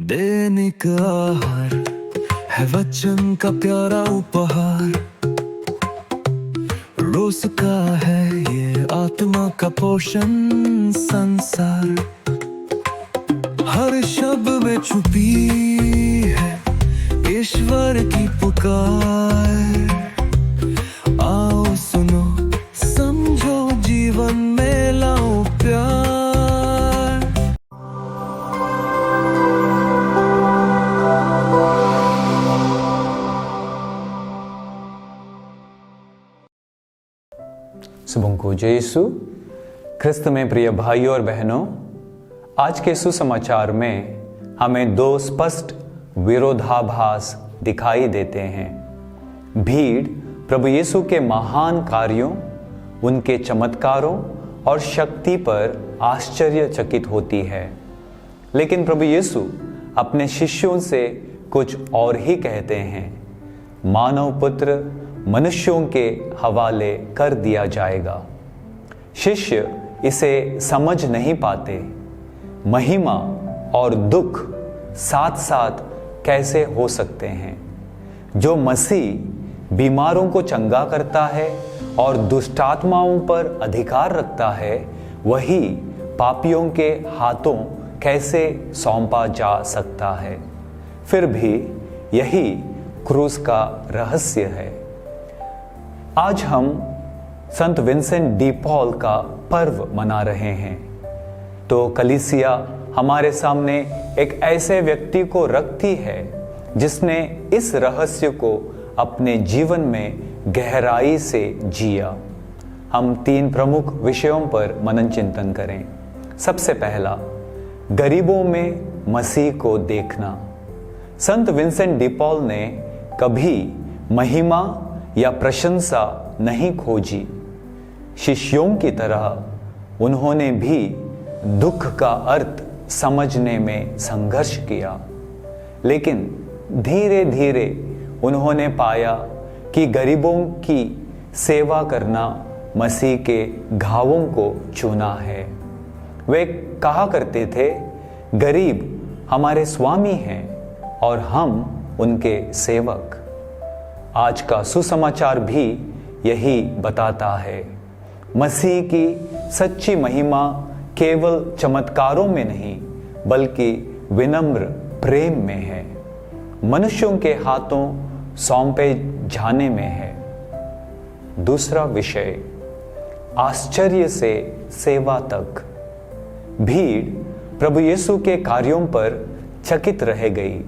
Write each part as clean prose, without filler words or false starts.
दैनिक आहार है वचन का प्यारा उपहार। रोज का है ये आत्मा का पोषण संसार। हर शब्द में छुपी है ईश्वर की पुकार। आओ सुनो समझो जीवन में लाओ प्यार। सुबह जय यीशु ख्रिस्त में प्रिय भाइयों और बहनों, आज के सुसमाचार में हमें दो स्पष्ट विरोधाभास दिखाई देते हैं। भीड़ प्रभु यीशु के महान कार्यों, उनके चमत्कारों और शक्ति पर आश्चर्यचकित होती है, लेकिन प्रभु यीशु अपने शिष्यों से कुछ और ही कहते हैं। मानव पुत्र मनुष्यों के हवाले कर दिया जाएगा। शिष्य इसे समझ नहीं पाते। महिमा और दुख साथ साथ कैसे हो सकते हैं? जो मसीह बीमारों को चंगा करता है और दुष्टात्माओं पर अधिकार रखता है, वही पापियों के हाथों कैसे सौंपा जा सकता है? फिर भी यही क्रूस का रहस्य है। आज हम संत विंसेंट डी पॉल का पर्व मना रहे हैं, तो कलीसिया हमारे सामने एक ऐसे व्यक्ति को रखती है जिसने इस रहस्य को अपने जीवन में गहराई से जिया। हम तीन प्रमुख विषयों पर मनन चिंतन करें। सबसे पहला, गरीबों में मसीह को देखना। संत विंसेंट डी पॉल ने कभी महिमा या प्रशंसा नहीं खोजी। शिष्यों की तरह उन्होंने भी दुख का अर्थ समझने में संघर्ष किया, लेकिन धीरे धीरे उन्होंने पाया कि गरीबों की सेवा करना मसीह के घावों को छूना है। वे कहा करते थे, गरीब हमारे स्वामी हैं और हम उनके सेवक। आज का सुसमाचार भी यही बताता है। मसीह की सच्ची महिमा केवल चमत्कारों में नहीं, बल्कि विनम्र प्रेम में है, मनुष्यों के हाथों सौंपे जाने में है। दूसरा विषय, आश्चर्य से सेवा तक। भीड़ प्रभु यीशु के कार्यों पर चकित रह गई,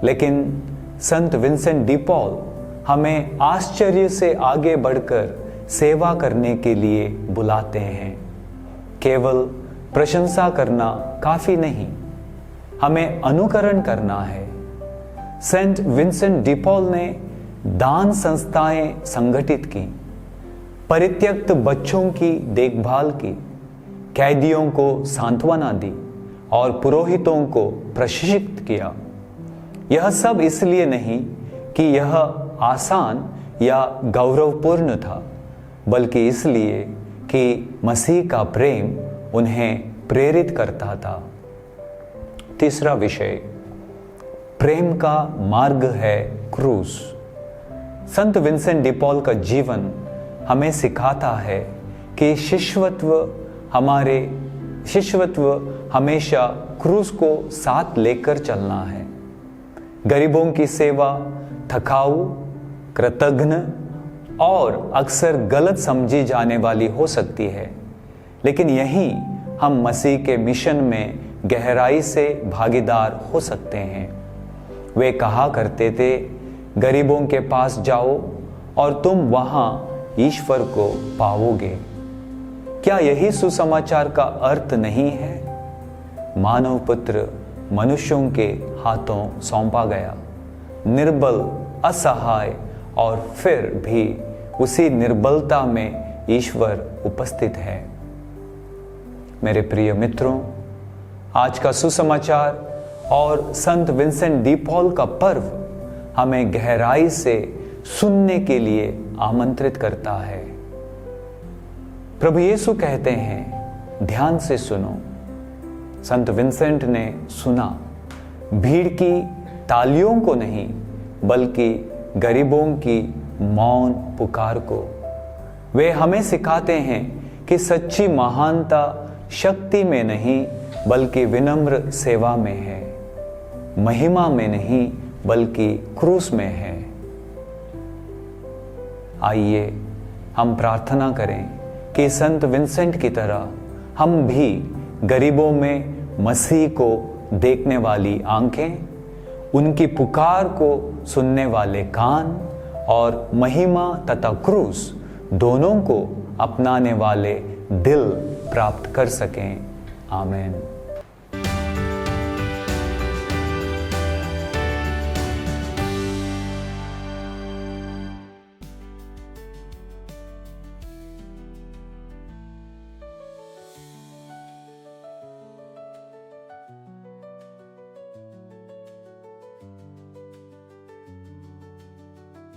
लेकिन संत विंसेंट डी पॉल हमें आश्चर्य से आगे बढ़कर सेवा करने के लिए बुलाते हैं। केवल प्रशंसा करना काफी नहीं, हमें अनुकरण करना है। सेंट विंसेंट डी पॉल ने दान संस्थाएं संगठित की, परित्यक्त बच्चों की देखभाल की, कैदियों को सांत्वना दी और पुरोहितों को प्रशिक्षित किया। यह सब इसलिए नहीं कि यह आसान या गौरवपूर्ण था, बल्कि इसलिए कि मसीह का प्रेम उन्हें प्रेरित करता था। तीसरा विषय, प्रेम का मार्ग है क्रूस। संत विंसेंट डी पॉल का जीवन हमें सिखाता है कि शिष्यत्व हमेशा क्रूस को साथ लेकर चलना है। गरीबों की सेवा थकाऊ, कृतघ्न और अक्सर गलत समझी जाने वाली हो सकती है, लेकिन यहीं हम मसीह के मिशन में गहराई से भागीदार हो सकते हैं। वे कहा करते थे, गरीबों के पास जाओ और तुम वहां ईश्वर को पाओगे। क्या यही सुसमाचार का अर्थ नहीं है? मानव पुत्र मनुष्यों के हाथों सौंपा गया, निर्बल, असहाय, और फिर भी उसी निर्बलता में ईश्वर उपस्थित है। मेरे प्रिय मित्रों, आज का सुसमाचार और संत विंसेंट डी पॉल का पर्व हमें गहराई से सुनने के लिए आमंत्रित करता है। प्रभु यीशु कहते हैं, ध्यान से सुनो। संत विंसेंट ने सुना भीड़ की तालियों को नहीं, बल्कि गरीबों की मौन पुकार को। वे हमें सिखाते हैं कि सच्ची महानता शक्ति में नहीं, बल्कि विनम्र सेवा में है, महिमा में नहीं, बल्कि क्रूस में है। आइए हम प्रार्थना करें कि संत विंसेंट की तरह हम भी गरीबों में मसीह को देखने वाली आंखें, उनकी पुकार को सुनने वाले कान और महिमा तथा क्रूस दोनों को अपनाने वाले दिल प्राप्त कर सकें। आमीन।